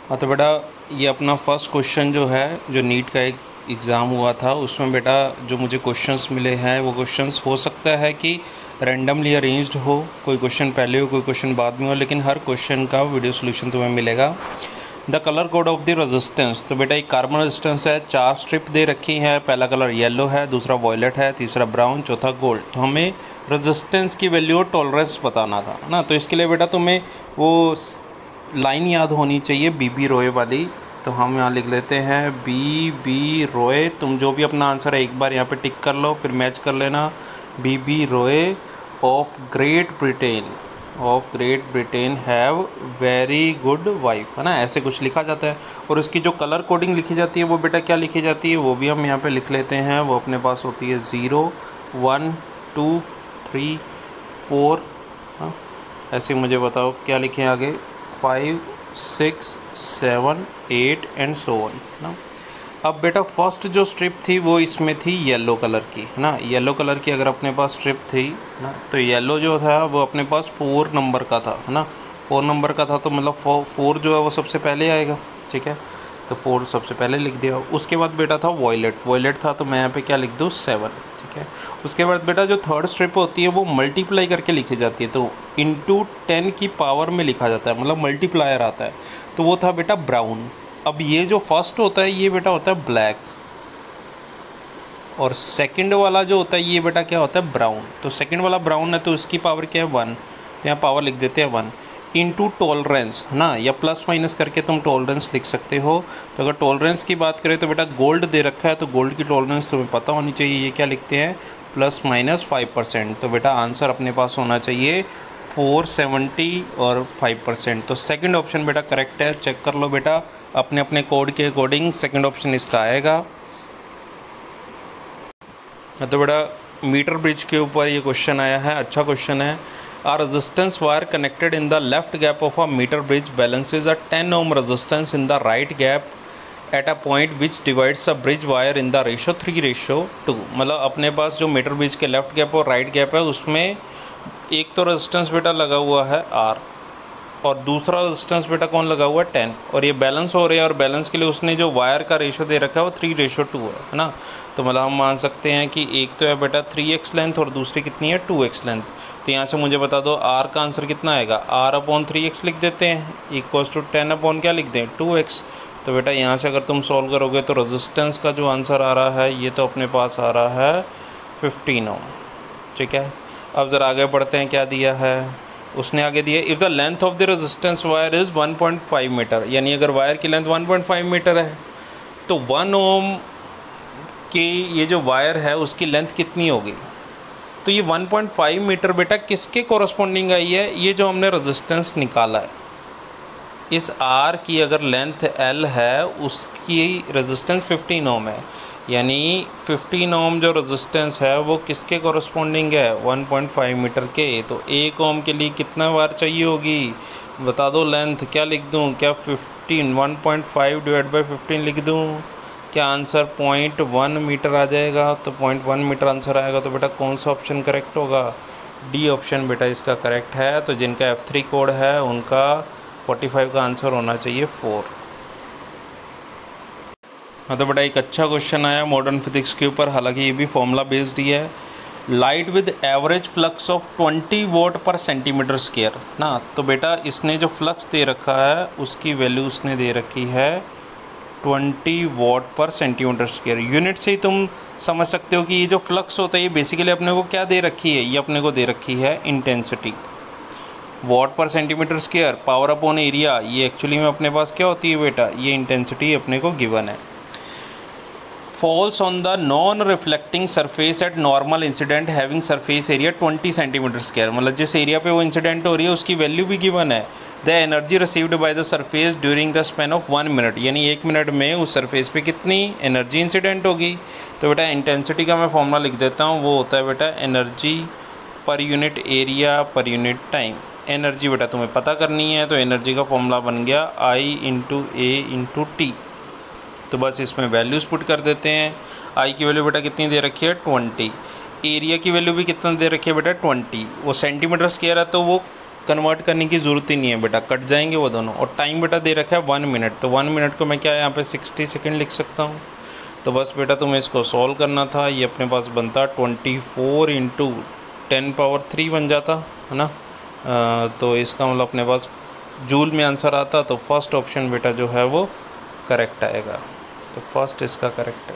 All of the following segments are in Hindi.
हाँ तो बेटा ये अपना फर्स्ट क्वेश्चन जो है, जो नीट का एक एग्ज़ाम हुआ था, उसमें बेटा जो मुझे क्वेश्चंस मिले हैं वो क्वेश्चंस हो सकता है कि रैंडमली अरेंज्ड हो, कोई क्वेश्चन पहले हो कोई क्वेश्चन बाद में हो, लेकिन हर क्वेश्चन का वीडियो सोल्यूशन तुम्हें मिलेगा। The colour code of the resistance, तो बेटा एक कार्बन रेजिस्टेंस है, 4 स्ट्रिप दे रखी हैं। पहला कलर येलो है, दूसरा वॉयलेट है, तीसरा ब्राउन, चौथा गोल्ड। तो हमें रेजिस्टेंस की वैल्यू और टॉलरेंस बताना था ना, तो इसके लिए बेटा तुम्हें वो लाइन याद होनी चाहिए बी रॉय वाली। तो हम यहाँ लिख लेते हैं बी रॉय। तुम जो भी अपना आंसर है एक बार यहाँ पे टिक कर लो, फिर मैच कर लेना। B Roy of Great Britain have very good wife, है ना, ऐसे कुछ लिखा जाता है। और उसकी जो कलर कोडिंग लिखी जाती है वो बेटा क्या लिखी जाती है, वो भी हम यहाँ पे लिख लेते हैं। वो अपने पास होती है 0 1 2 3 4, हाँ ऐसे मुझे बताओ क्या लिखें आगे, 5 6 7 8 एंड सो ऑन ना। अब बेटा फर्स्ट जो स्ट्रिप थी वो इसमें थी येलो कलर की, है ना। येलो कलर की अगर अपने पास स्ट्रिप थी ना, तो येलो जो था वो अपने पास 4 नंबर का था, है ना। 4 नंबर का था तो मतलब 4 जो है वो सबसे पहले आएगा, ठीक है। तो 4 सबसे पहले लिख दिया। उसके बाद बेटा था वॉयलेट था, तो मैं यहाँ पे क्या लिख दूँ 7, ठीक है। उसके बाद बेटा जो थर्ड स्ट्रिप होती है वो मल्टीप्लाई करके लिखी जाती है, तो इंटू 10 की पावर में लिखा जाता है, मतलब मल्टीप्लायर आता है। तो वो था बेटा ब्राउन। अब ये जो फर्स्ट होता है ये बेटा होता है ब्लैक, और सेकंड वाला जो होता है ये बेटा क्या होता है ब्राउन। तो सेकंड वाला ब्राउन है तो इसकी पावर क्या है 1, तो यहाँ पावर लिख देते हैं 1 इंटू टॉलरेंस, है ना, या प्लस माइनस करके तुम टॉलरेंस लिख सकते हो। तो अगर टॉलरेंस की बात करें तो बेटा गोल्ड दे रखा है, तो गोल्ड की टॉलरेंस तुम्हें पता होनी चाहिए। ये क्या लिखते हैं ±5%। तो बेटा आंसर अपने पास होना चाहिए 470 और 5%। तो सेकंड ऑप्शन बेटा करेक्ट है, चेक कर लो बेटा अपने अपने कोड के अकॉर्डिंग, सेकंड ऑप्शन इसका आएगा। तो बेटा मीटर ब्रिज के ऊपर ये क्वेश्चन आया है, अच्छा क्वेश्चन है। A resistance wire connected in the left gap of a meter bridge balances a 10 ohm resistance in the right gap at a point which divides a bridge wire in the ratio 3:2। मतलब अपने पास जो मीटर ब्रिज के लेफ्ट गैप और राइट गैप है उसमें एक तो रेजिस्टेंस बेटा लगा हुआ है R, और दूसरा रेजिस्टेंस बेटा कौन लगा हुआ है 10, और ये बैलेंस हो रहे हैं, और बैलेंस के लिए उसने जो वायर का रेशो दे रखा है वो 3:2 है ना। तो मतलब हम मान सकते हैं कि एक तो है बेटा 3x लेंथ और दूसरी कितनी है 2x लेंथ। तो यहाँ से मुझे बता दो R का आंसर कितना आएगा, R/3x लिख देते हैं इक्वल्स टू 10 क्या लिख दें 2x। तो बेटा यहाँ से अगर तुम सॉल्व करोगे तो रेजिस्टेंस का जो आंसर आ रहा है ये तो अपने पास आ रहा है 15 ओम, ठीक है। अब ज़रा आगे बढ़ते हैं, क्या दिया है उसने आगे दिया, if the length of the resistance wire is 1.5 metre, यानी अगर वायर की लेंथ 1.5 मीटर है तो 1 ओम की ये जो वायर है उसकी लेंथ कितनी होगी। तो ये 1.5 मीटर बेटा किसके कॉरस्पॉन्डिंग आई है, ये जो हमने रेजिस्टेंस निकाला है, इस R की अगर लेंथ L है उसकी रेजिस्टेंस 15 ओम है, यानी 15 ओम जो रेजिस्टेंस है वो किसके कॉरस्पॉन्डिंग है 1.5 मीटर के। तो 1 ओम के लिए कितना वायर चाहिए होगी बता दो, लेंथ क्या लिख दूं, क्या 1.5 डिवाइड बाई 15 लिख दूं, क्या आंसर 0.1 मीटर आ जाएगा। तो 0.1 मीटर आंसर आएगा। तो बेटा कौन सा ऑप्शन करेक्ट होगा, डी ऑप्शन बेटा इसका करेक्ट है। तो जिनका F3 कोड है उनका 45 का आंसर होना चाहिए 4। हाँ तो बेटा एक अच्छा क्वेश्चन आया मॉडर्न फिजिक्स के ऊपर, हालांकि ये भी फॉर्मूला बेस्ड ही है। Light with average flux of 20 what पर सेंटीमीटर स्क्वायर ना, तो बेटा इसने जो फ्लक्स दे रखा है उसकी वैल्यू उसने दे रखी है 20 वॉट पर सेंटीमीटर स्क्वायर। यूनिट से ही तुम समझ सकते हो कि ये जो फ्लक्स होता है ये बेसिकली अपने को क्या दे रखी है, ये अपने को दे रखी है इंटेंसिटी। वॉट पर centimetre square power upon area, ये एक्चुअली में अपने पास क्या होती है बेटा, ये इंटेंसिटी अपने को गिवन है। Falls on the non reflecting surface at normal incident having surface area 20 centimetre square, मतलब जिस एरिया पे वो इंसिडेंट हो रही है उसकी वैल्यू भी गिवन है। The energy received by the surface during the span of 1 minute, यानी 1 मिनट में उस सरफेस पे कितनी एनर्जी इंसिडेंट होगी। तो बेटा इंटेंसिटी का मैं फॉर्मूला लिख देता हूँ, वो होता है बेटा energy per unit area per unit time. Energy बेटा तुम्हें पता करनी है, तो एनर्जी का फॉर्मूला बन गया I × A × T। तो बस इसमें वैल्यूज़ पुट कर देते हैं। आई की वैल्यू बेटा कितनी दे रखी है 20, एरिया की वैल्यू भी कितना दे रखी है बेटा 20, वो सेंटीमीटर स्क्वायर है तो वो कन्वर्ट करने की ज़रूरत ही नहीं है बेटा, कट जाएंगे वो दोनों। और टाइम बेटा दे रखा है 1 मिनट, तो 1 मिनट को मैं क्या यहाँ पे 60 सेकेंड लिख सकता हूँ। तो बस बेटा तुम्हें इसको सॉल्व करना था। ये अपने पास बनता 24 × 10⁻³ बन जाता है ना। तो इसका मतलब अपने पास जूल में आंसर आता, तो फर्स्ट ऑप्शन बेटा जो है वो करेक्ट आएगा। तो फर्स्ट इसका करेक्ट है।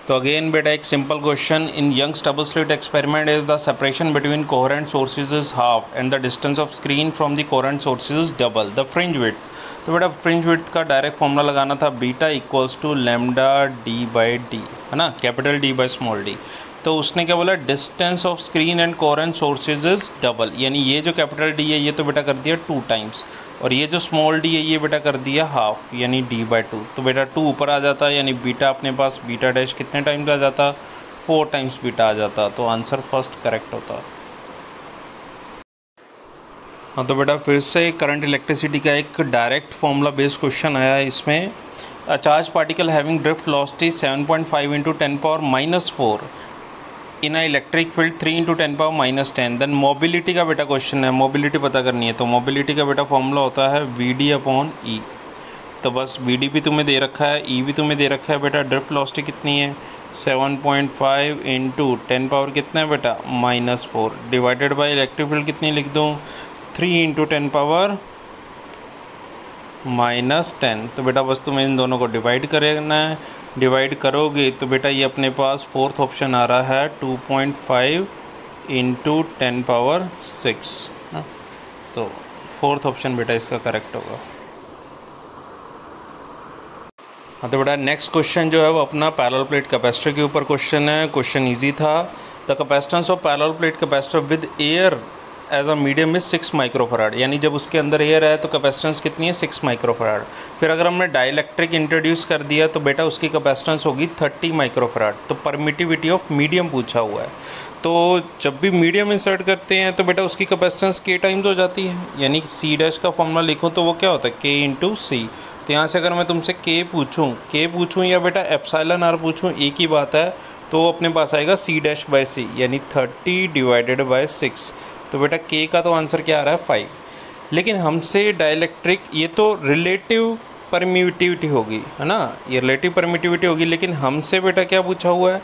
तो अगेन बेटा एक simple question, in Young's double slit experiment is the separation between coherent sources is half and the distance of screen from the coherent sources is double, the fringe width. तो बेटा फ्रिंज विड्थ का डायरेक्ट फॉर्मूला लगाना था, beta equals to lambda d/d, है ना, capital D by small d। तो उसने क्या बोला, distance of screen and coherent sources is double, यानी ये जो कैपिटल D है ये तो बेटा कर दिया 2 टाइम्स, और ये जो स्मॉल d है ये बेटा कर दिया हाफ, यानी d/2। तो बेटा 2 ऊपर आ जाता है, यानी बीटा अपने पास बीटा डैश कितने टाइम्स आ जाता, 4 टाइम्स बीटा आ जाता। तो आंसर फर्स्ट करेक्ट होता। हाँ तो बेटा फिर से करंट इलेक्ट्रिसिटी का एक डायरेक्ट फॉर्मूला बेस्ड क्वेश्चन आया है। इसमें a charge particle having drift velocity 7.5 × 10⁻⁻4 in a electric field 3 × 10⁻⁻10। Then mobility का बेटा क्वेश्चन है, मोबिलिटी पता करनी है। तो मोबिलिटी का बेटा फॉर्मूला होता है Vd/E। तो बस Vd भी तुम्हें दे रखा है, E भी तुम्हें दे रखा है बेटा। ड्रिफ्ट वेलोसिटी कितनी है, 7.5 × 10 पावर कितना है बेटा -4, डिवाइडेड बाय इलेक्ट्रिक फील्ड कितनी लिख दूँ, 3 × 10⁻⁻10। तो बेटा बस तुम्हें इन दोनों को डिवाइड करना है, डिवाइड करोगे तो बेटा ये अपने पास फोर्थ ऑप्शन आ रहा है 2.5 × 10⁻6। तो फोर्थ ऑप्शन बेटा इसका करेक्ट होगा। हाँ तो बेटा नेक्स्ट क्वेश्चन जो है वो अपना पैरेलल प्लेट कैपेसिटर के ऊपर क्वेश्चन है। क्वेश्चन इजी था। The capacitance of parallel plate capacitor with air as a medium is 6 microfarad, यानी जब उसके अंदर एयर है तो कैपेसिटेंस कितनी है, 6 माइक्रोफराड। फिर अगर हमने डाइलेक्ट्रिक इंट्रोड्यूस कर दिया तो बेटा उसकी कैपेसिटेंस होगी 30 माइक्रोफराड। तो परमिटिविटी ऑफ मीडियम पूछा हुआ है। तो जब भी मीडियम इंसर्ट करते हैं तो बेटा उसकी कैपेसिटेंस k टाइम्स हो जाती है, यानी C डैश का फॉर्मूला लिखूँ तो वो क्या होता है, K × C। तो यहाँ से अगर मैं तुमसे K पूछूँ या बेटा εr पूछूँ, एक ही बात है। तो अपने पास आएगा C⁻/C, यानी 30/6। तो बेटा K का तो आंसर क्या आ रहा है 5। लेकिन हमसे डाइलेक्ट्रिक, ये तो रिलेटिव परमिटिविटी होगी, है ना, ये रिलेटिव परमिटिविटी होगी। लेकिन हमसे बेटा क्या पूछा हुआ है,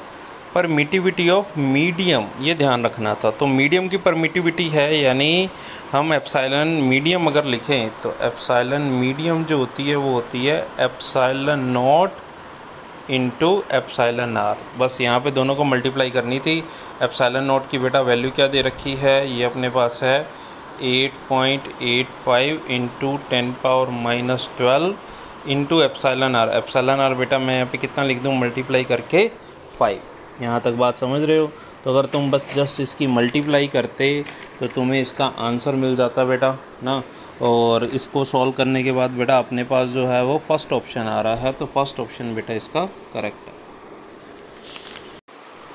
परमिटिविटी ऑफ मीडियम, ये ध्यान रखना था। तो मीडियम की परमिटिविटी है, यानी हम एप्सिलॉन मीडियम अगर लिखें तो एप्सिलॉन मीडियम जो होती है वो होती है ε0 × εr। बस यहाँ पे दोनों को मल्टीप्लाई करनी थी। ε0 की बेटा वैल्यू क्या दे रखी है, ये अपने पास है 8.85 × 10⁻12 × εr। εr बेटा मैं यहाँ पे कितना लिख दूँ, मल्टीप्लाई करके 5। यहाँ तक बात समझ रहे हो। तो अगर तुम बस जस्ट इसकी मल्टीप्लाई करते तो तुम्हें इसका आंसर मिल जाता बेटा ना। और इसको सॉल्व करने के बाद बेटा अपने पास जो है वो फर्स्ट ऑप्शन आ रहा है। तो फर्स्ट ऑप्शन बेटा इसका करेक्ट है।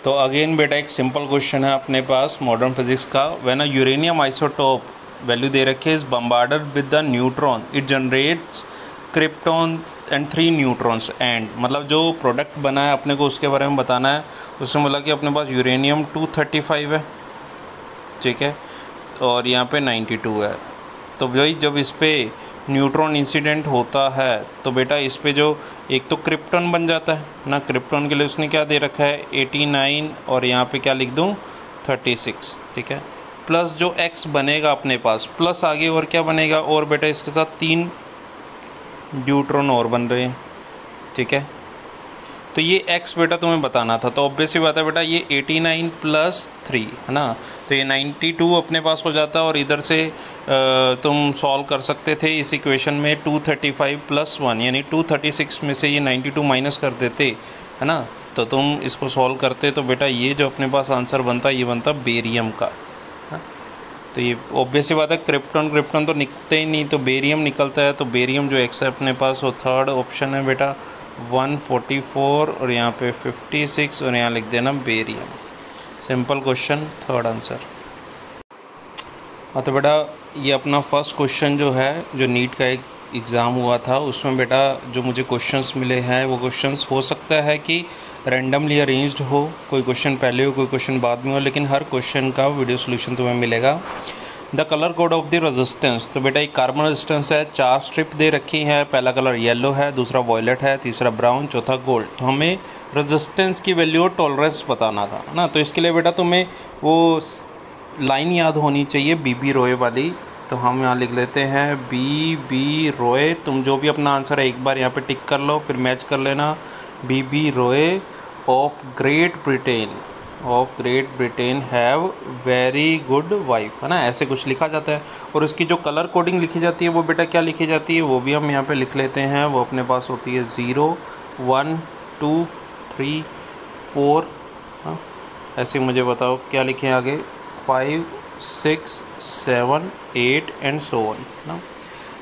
तो अगेन बेटा एक सिंपल क्वेश्चन है अपने पास मॉडर्न फिजिक्स का। When a uranium isotope value दे रखे is bombarded with the neutron, it generates krypton and 3 neutrons and, मतलब जो प्रोडक्ट बना है अपने को उसके बारे में बताना है। उसमें बोला कि अपने पास यूरेनियम 235 है, ठीक है, और यहाँ पे 92 है। तो भाई जब इस पर न्यूट्रॉन इंसिडेंट होता है तो बेटा इस पे जो एक तो क्रिप्टॉन बन जाता है ना। क्रिप्टॉन के लिए उसने क्या दे रखा है 89, और यहाँ पे क्या लिख दूँ 36, ठीक है। प्लस जो x बनेगा अपने पास, प्लस आगे और क्या बनेगा, और बेटा इसके साथ 3 न्यूट्रॉन और बन रहे हैं, ठीक है। तो ये x बेटा तुम्हें बताना था। तो ऑब्वियस ही बात है बेटा, ये 89 + 3 है ना, तो ये 92 अपने पास हो जाता है। और इधर से तुम सॉल्व कर सकते थे इस इक्वेशन में 235 + 1, यानी 236 में से ये 92 माइनस कर देते, है ना। तो तुम इसको सॉल्व करते तो बेटा ये जो अपने पास आंसर बनता ये बनता बेरियम का। तो ये ऑब्वियस ही बात है, क्रिप्टॉन तो निकलते ही नहीं, तो बेरियम निकलता है। तो बेरियम जो एक्स है अपने पास वो थर्ड ऑप्शन है बेटा 144, और यहाँ पे 56, और यहाँ लिख देना barium. Simple question, third answer. हाँ तो बेटा ये अपना फर्स्ट क्वेश्चन जो है, जो नीट का एक एग्ज़ाम हुआ था उसमें बेटा जो मुझे क्वेश्चंस मिले हैं वो क्वेश्चंस हो सकता है कि रैंडमली अरेंज्ड हो, कोई क्वेश्चन पहले हो कोई क्वेश्चन बाद में हो, लेकिन हर क्वेश्चन का वीडियो सोल्यूशन तुम्हें मिलेगा। The colour code of the resistance, तो बेटा एक कार्बन रेजिस्टेंस है, 4 स्ट्रिप दे रखी है, पहला कलर येलो है, दूसरा वॉयलेट है, तीसरा ब्राउन, चौथा गोल्ड। तो हमें रेजिस्टेंस की वैल्यू और टॉलरेंस बताना था ना, तो इसके लिए बेटा तुम्हें वो लाइन याद होनी चाहिए बी रॉय वाली। तो हम यहाँ लिख लेते हैं बी रॉय। तुम जो भी अपना आंसर है एक बार यहाँ पे टिक कर लो, फिर मैच कर लेना। B Roy of Great Britain have very good wife, है ना, ऐसे कुछ लिखा जाता है। और उसकी जो कलर कोडिंग लिखी जाती है वो बेटा क्या लिखी जाती है, वो भी हम यहाँ पे लिख लेते हैं। वो अपने पास होती है 0 1 2 3 4, हाँ ऐसे मुझे बताओ क्या लिखें आगे, 5 6 7 8 एंड सो ऑन ना।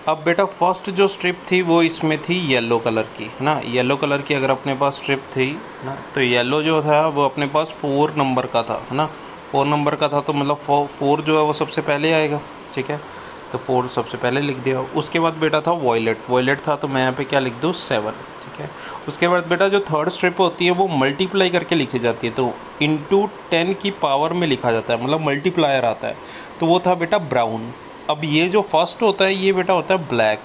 अब बेटा फर्स्ट जो स्ट्रिप थी वो इसमें थी येलो कलर की, है ना, येलो कलर की अगर अपने पास स्ट्रिप थी ना, तो येलो जो था वो अपने पास 4 नंबर का था, है ना, 4 नंबर का था, तो मतलब 4 जो है वो सबसे पहले आएगा, ठीक है, तो 4 सबसे पहले लिख दिया। उसके बाद बेटा था वॉयलेट था, तो मैं यहाँ पे क्या लिख दूँ 7, ठीक है। उसके बाद बेटा जो थर्ड स्ट्रिप होती है वो मल्टीप्लाई करके लिखी जाती है, तो इंटू 10 की पावर में लिखा जाता है, मतलब मल्टीप्लायर आता है, तो वो था बेटा ब्राउन। अब ये जो फर्स्ट होता है ये बेटा होता है ब्लैक,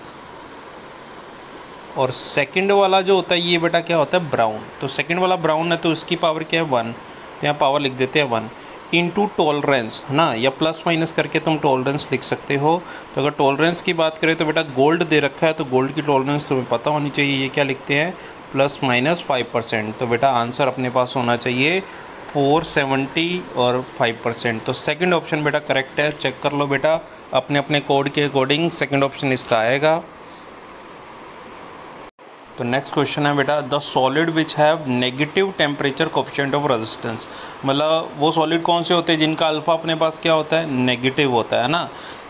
और सेकंड वाला जो होता है ये बेटा क्या होता है ब्राउन। तो सेकंड वाला ब्राउन है तो इसकी पावर क्या है 1, तो यहाँ पावर लिख देते हैं 1 इंटू टॉलरेंस, है ना, या प्लस माइनस करके तुम टॉलरेंस लिख सकते हो। तो अगर टॉलरेंस की बात करें तो बेटा गोल्ड दे रखा है, तो गोल्ड की टॉलरेंस तुम्हें पता होनी चाहिए, ये क्या लिखते हैं ±5%। तो बेटा आंसर अपने पास होना चाहिए 470 और 5%। तो सेकंड ऑप्शन बेटा करेक्ट है, चेक कर लो बेटा अपने अपने कोड के अकॉर्डिंग, सेकंड ऑप्शन इसका आएगा। तो नेक्स्ट क्वेश्चन है बेटा, the solid which have negative temperature coefficient of resistance, मतलब वो सॉलिड कौन से होते हैं जिनका अल्फ़ा अपने पास क्या होता है नेगेटिव होता है ना,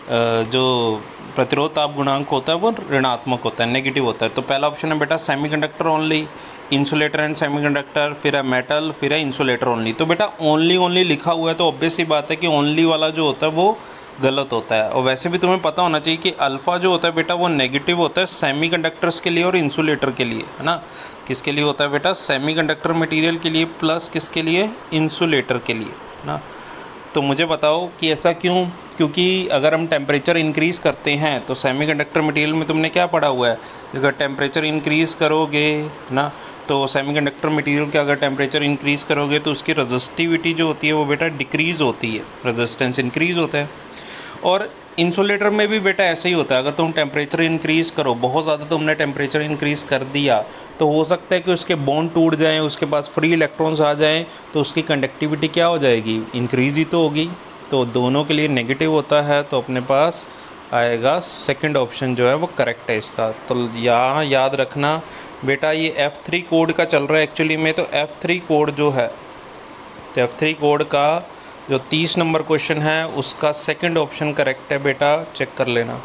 जो प्रतिरोध ताप गुणांक होता है वो ऋणात्मक होता है, नेगेटिव होता है। तो पहला ऑप्शन है बेटा semiconductor only, insulator and semiconductor, फिर है मेटल, फिर है इंसुलेटर ओनली। तो बेटा ओनली लिखा हुआ है तो ऑब्वियस सी बात है कि ओनली वाला जो होता है वो गलत होता है। और वैसे भी तुम्हें पता होना चाहिए कि अल्फ़ा जो होता है बेटा वो नेगेटिव होता है सेमीकंडक्टर्स के लिए और इंसुलेटर के लिए, है ना, किसके लिए होता है बेटा सेमीकंडक्टर मटेरियल के लिए प्लस किसके लिए इंसुलेटर के लिए, है ना। तो मुझे बताओ कि ऐसा क्यों, क्योंकि अगर हम टेम्परेचर इंक्रीज़ करते हैं तो सेमीकंडक्टर मटेरियल में तुमने क्या पढ़ा हुआ है, अगर टेम्परेचर इंक्रीज़ करोगे ना तो सेमीकंडक्टर मटेरियल का अगर टेम्परेचर इंक्रीज़ करोगे तो उसकी रेजिस्टिविटी जो होती है वो बेटा डिक्रीज़ होती है, रेजिस्टेंस इंक्रीज़ होता है। और इंसुलेटर में भी बेटा ऐसे ही होता है, अगर तुम टेम्परेचर इंक्रीज़ करो, बहुत ज़्यादा तुमने टेम्परेचर इंक्रीज़ कर दिया तो हो सकता है कि उसके बॉन्ड टूट जाएं, उसके पास फ्री इलेक्ट्रॉन्स आ जाएं, तो उसकी कंडक्टिविटी क्या हो जाएगी, इंक्रीज़ ही तो होगी। तो दोनों के लिए नेगेटिव होता है, तो अपने पास आएगा सेकंड ऑप्शन जो है वो करेक्ट है इसका। तो यहाँ याद रखना बेटा ये F3 कोड का चल रहा है एक्चुअली में, तो F3 कोड जो है, तो F3 कोड का जो 30 नंबर क्वेश्चन है उसका सेकंड ऑप्शन करेक्ट है बेटा, चेक कर लेना।